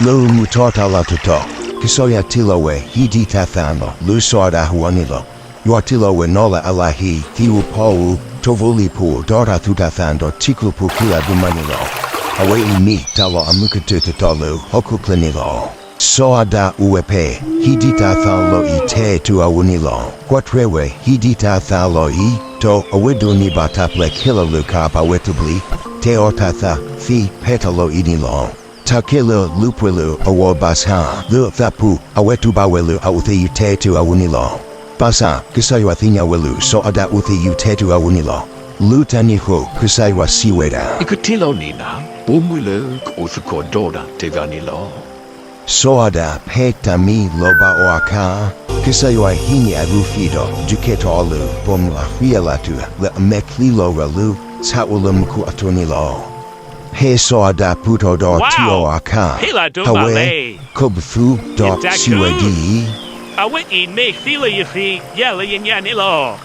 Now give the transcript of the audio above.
Lu mutata la tuto. Kisoya tilowe hi di tathano. Lu soada huanilo. Yuatilowe nola alahi. Thiu pau. Tovuli pu. Dora thutathando. Tiklu pu kila dumanilo. Awe imi talo amukatutalo. Hokuklanilo. Soada uepe. Hidita thalo I te tu awunilo. Quatrewe. Hidita thalo I. To aweduni bataple kilalu kapa wetubli. Te otatha. Thi petalo inilo. Takilo lupilu awo basha. Lu thapu. Awetubawelu authi te tu awunilo. Basa. Kisayu athinya welu. Soada uthi te tu awunilo. Lutaniho. Kisaywa siweda. Ikutilo nina. Bumulu usukodora te vanilo. Soada peta mi loba oaka. Kisaywa hinya rufido. Duketo alu. Bomla hialatu. Le meklilo ralu. Tawulum ku atonilo. He soada puto do tio aka. Hila do Hawe. malay. Kubfu do Intaku. siwadi. Awe in me fila you see. Yelly and yanilo.